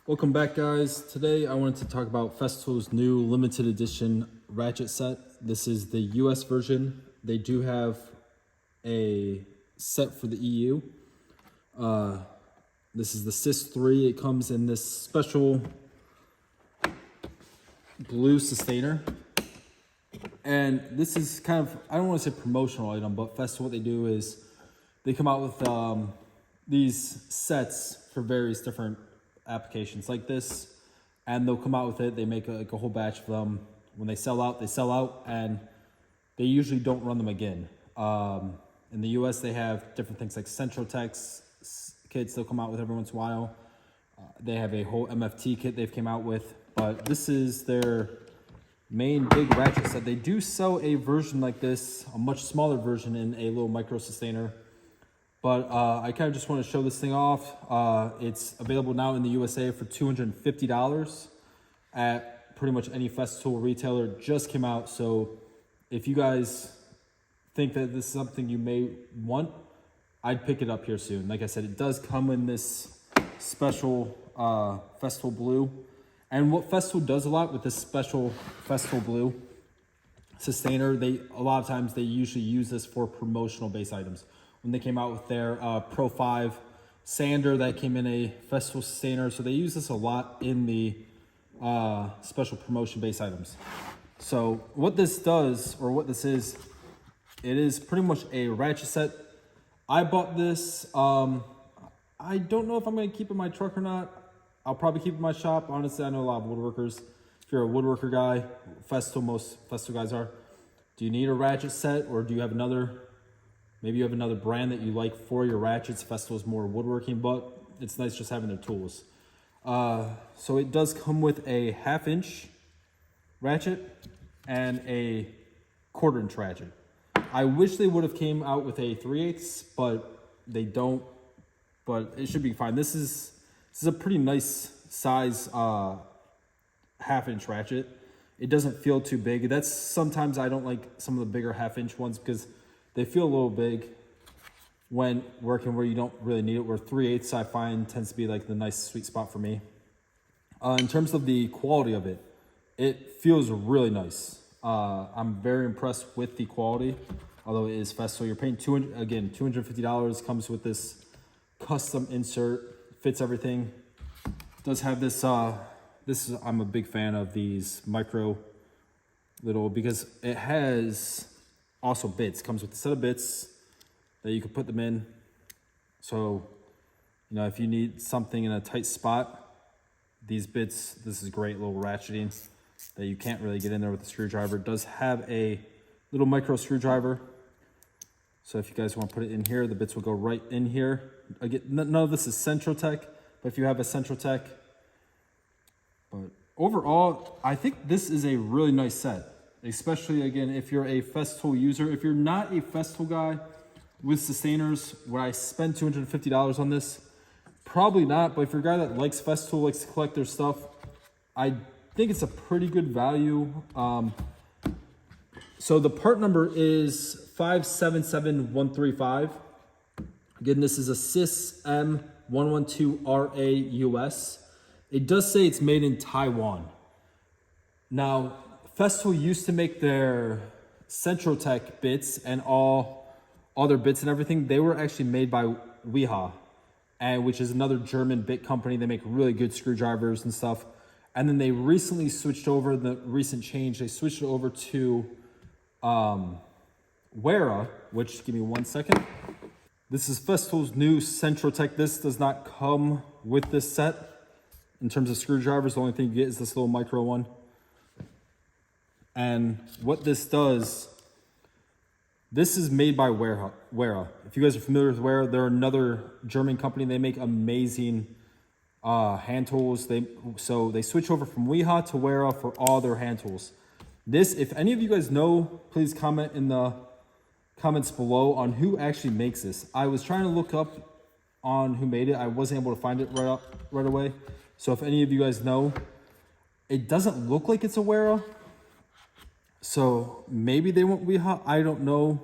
Welcome back, guys. Today I wanted to talk about Festool's new limited edition Ratchet set. This is the US version. They do have a set for the EU. This is the SYS3. It comes in this special blue sustainer. And this is kind of, I don't want to say promotional item, but Festool, what they do is they come out with these sets for various different applications like this, and they'll come out with it. They make a whole batch of them. When they sell out, and they usually don't run them again. In the US, they have different things like Central Tech's kits they'll come out with every once in a while. They have a whole MFT kit they've came out with, but this is their main big ratchet set. They do sell a version like this, a much smaller version in a little micro sustainer. But I kind of just want to show this thing off. It's available now in the USA for $250 at pretty much any Festool retailer. Just came out, so if you guys think that this is something you may want, I'd pick it up here soon. Like I said, it does come in this special Festool blue. And what Festool does a lot with this special Festool blue sustainer, a lot of times they usually use this for promotional base items. When they came out with their Pro 5 sander that came in a Festool sustainer. So they use this a lot in the special promotion base items. So what this does, or what this is, it is pretty much a ratchet set. I bought this. I don't know if I'm going to keep it in my truck or not. I'll probably keep it in my shop. Honestly, I know a lot of woodworkers. If you're a woodworker guy, most Festool guys are. Do you need a ratchet set, or do you have another? Maybe you have another brand that you like for your ratchets. Festool is more woodworking, but it's nice just having their tools. So it does come with a 1/2 inch ratchet and a 1/4 inch ratchet. I wish they would have came out with a 3/8, but they don't. But it should be fine. This is a pretty nice size 1/2 inch ratchet. It doesn't feel too big. That's sometimes I don't like some of the bigger 1/2 inch ones because they feel a little big when working where you don't really need it, where 3/8 I find tends to be like the nice sweet spot for me. In terms of the quality of it, it feels really nice. I'm very impressed with the quality, although it is Festool. You're paying $250, comes with this custom insert, fits everything. It does have this, I'm a big fan of these micro little, because it has also bits. Comes with a set of bits that you can put them in. So, if you need something in a tight spot, these bits, this is great little ratcheting that you can't really get in there with a screwdriver. It does have a little micro screwdriver. So if you guys want to put it in here, the bits will go right in here. Again, none of this is Central Tech, but if you have a Central Tech. But overall, I think this is a really nice set. Especially, again, if you're a Festool user. If you're not a Festool guy with sustainers, would I spend $250 on this? Probably not, but if you're a guy that likes Festool, likes to collect their stuff, I think it's a pretty good value. So the part number is 577135. Again, this is a SYS M112RA US. It does say it's made in Taiwan. Now, Festool used to make their Central Tech bits and all their bits and everything. They were actually made by SYS3, which is another German bit company. They make really good screwdrivers and stuff. And then they recently switched over, the recent change, they switched it over to Wera, which, give me 1 second. This is Festool's new Central Tech. This does not come with this set. In terms of screwdrivers, the only thing you get is this little micro one. And what this does, this is made by Wera. If you guys are familiar with Wera, they're another German company. They make amazing hand tools. So they switch over from SYS3 to Wera for all their hand tools. This, if any of you guys know, please comment in the comments below on who actually makes this. I was trying to look up on who made it. I wasn't able to find it right away. So if any of you guys know, it doesn't look like it's a Wera. So maybe they won't SYS3, I don't know.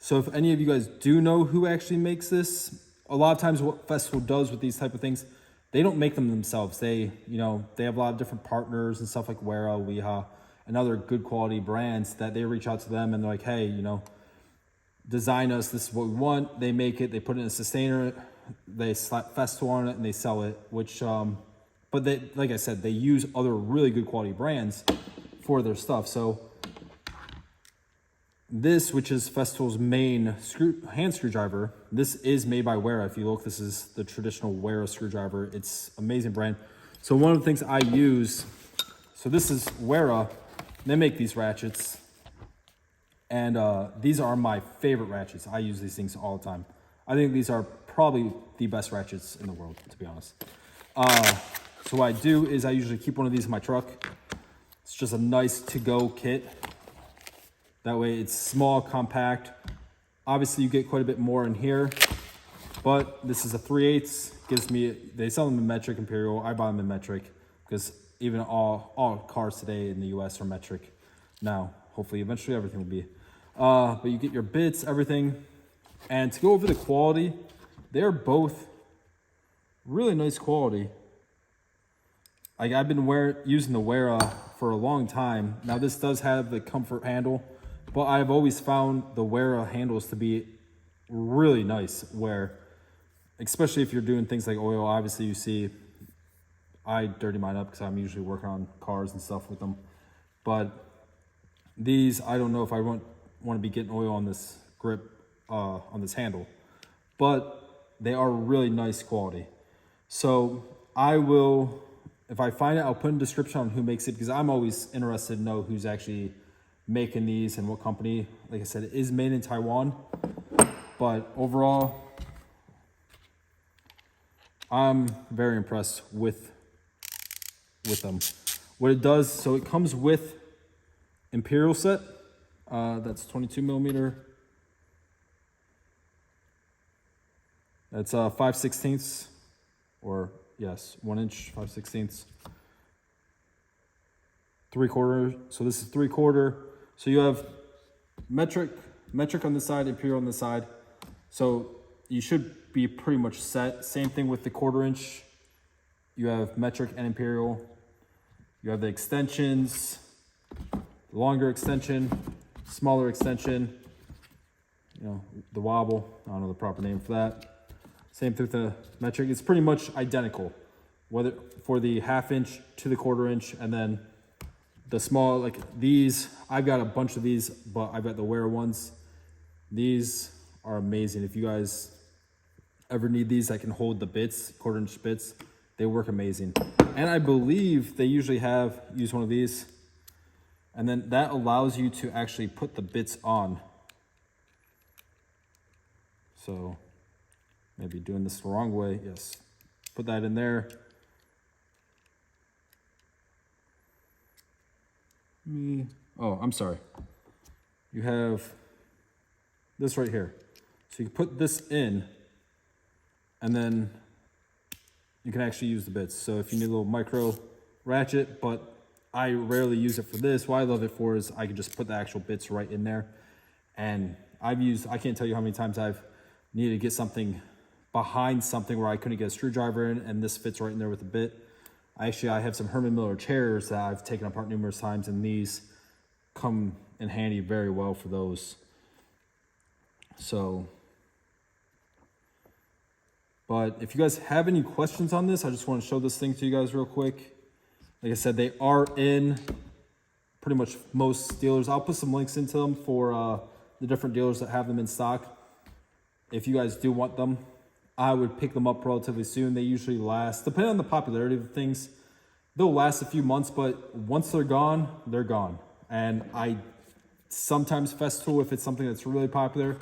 So if any of you guys do know who actually makes this, a lot of times what Festool does with these type of things, they don't make them themselves. They, you know, they have a lot of different partners and stuff like Wera, Weha, and other good quality brands that they reach out to them and they're like, hey, you know, design us, this is what we want. They make it, they put it in a sustainer, they slap Festool on it and they sell it, which, but they, like I said, they use other really good quality brands for their stuff. So this, which is Festool's main hand screwdriver, this is made by Wera. If you look, this is the traditional Wera screwdriver. It's amazing brand. So one of the things I use, so this is Wera. They make these ratchets. And these are my favorite ratchets. I use these things all the time. I think these are probably the best ratchets in the world, to be honest. So what I do is I usually keep one of these in my truck. It's just a nice to-go kit. That way it's small, compact. Obviously you get quite a bit more in here, but this is a 3/8. Gives me, they sell them in metric, imperial. I buy them in metric because even all cars today in the US are metric now. Hopefully, eventually everything will be. But you get your bits, everything. And to go over the quality, they're both really nice quality. Like I've been using the Wera for a long time. Now this does have the comfort handle, but I've always found the Wera handles to be really nice where, especially if you're doing things like oil, obviously you see, I dirty mine up because I'm usually working on cars and stuff with them. But these, I don't know if I want to be getting oil on this grip, on this handle, but they are really nice quality. So I will, if I find it, I'll put in a description on who makes it because I'm always interested to know who's actually making these and what company. Like I said, it is made in Taiwan, but overall, I'm very impressed with them. What it does, so it comes with Imperial set, that's 22 millimeter. That's 5/16, or yes, 1 inch, 5/16. 3/4, so this is 3/4. So you have metric on the side, imperial on the side. So you should be pretty much set. Same thing with the 1/4 inch. You have metric and imperial. You have the extensions, longer extension, smaller extension, you know, the wobble, I don't know the proper name for that. Same thing with the metric. It's pretty much identical, whether for the 1/2 inch to the 1/4 inch, and then the small, like these, I've got a bunch of these, but I've got the Wera ones. These are amazing. If you guys ever need these that can hold the bits, 1/4 inch bits, they work amazing. And I believe they usually use one of these. And then that allows you to actually put the bits on. So maybe doing this the wrong way. Yes. Put that in there. Oh, I'm sorry. You have this right here. So you can put this in and then you can actually use the bits. So if you need a little micro ratchet, but I rarely use it for this. What I love it for is I can just put the actual bits right in there. And I can't tell you how many times I've needed to get something behind something where I couldn't get a screwdriver in, and this fits right in there with a bit. I have some Herman Miller chairs that I've taken apart numerous times, and these come in handy very well for those. So, but if you guys have any questions on this, I just want to show this thing to you guys real quick. Like I said, they are in pretty much most dealers. I'll put some links into them for the different dealers that have them in stock. If you guys do want them, I would pick them up relatively soon. They usually last, depending on the popularity of things, they'll last a few months, but once they're gone, they're gone. And I sometimes Festool, if it's something that's really popular,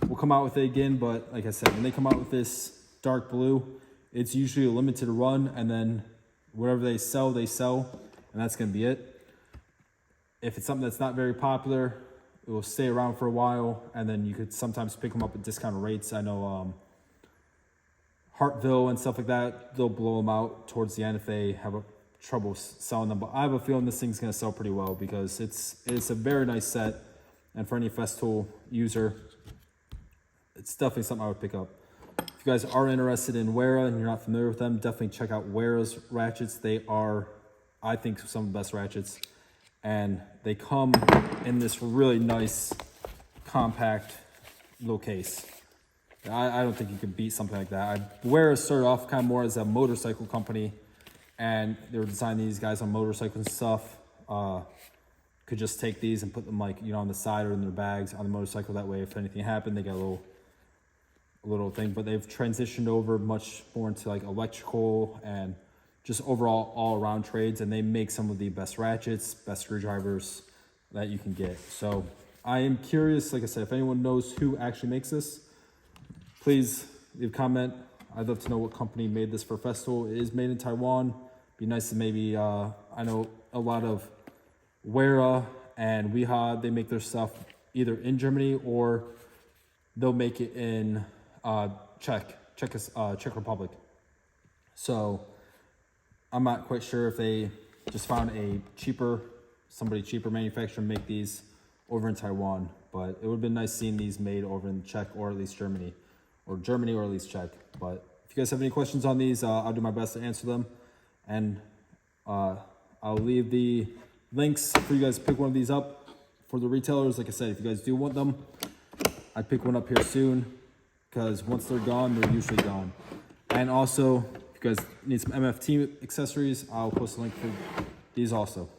will come out with it again. But like I said, when they come out with this dark blue, it's usually a limited run, and then whatever they sell, and that's going to be it. If it's something that's not very popular, it will stay around for a while, and then you could sometimes pick them up at discounted rates. I know Hartville and stuff like that, they'll blow them out towards the end if they have trouble selling them. But I have a feeling this thing's going to sell pretty well because it's a very nice set, and for any Festool user, it's definitely something I would pick up. If if you guys are interested in Wera and you're not familiar with them, definitely check out Wera's ratchets. They are, I think, some of the best ratchets. And they come in this really nice, compact little case. I don't think you could beat something like that. Wera started off kind of more as a motorcycle company, and they were designing these guys on motorcycles and stuff. Could just take these and put them like, you know, on the side or in their bags on the motorcycle. That way, if anything happened, they got a little thing. But they've transitioned over much more into like electrical and just overall all around trades, and they make some of the best ratchets, best screwdrivers that you can get. So I am curious, like I said, if anyone knows who actually makes this, please leave a comment. I'd love to know what company made this for Festool. It is made in Taiwan. Be nice to maybe, I know a lot of Wera and Weha, they make their stuff either in Germany or they'll make it in Czech Republic. So I'm not quite sure if they just found somebody cheaper manufacturer make these over in Taiwan, but it would have been nice seeing these made over in Czech or at least Germany or at least Czech. But if you guys have any questions on these, I'll do my best to answer them. And I'll leave the links for you guys to pick one of these up for the retailers. Like I said, if you guys do want them, I'd pick one up here soon, because once they're gone, they're usually gone. And also, if you guys need some MFT accessories, I'll post a link for these also.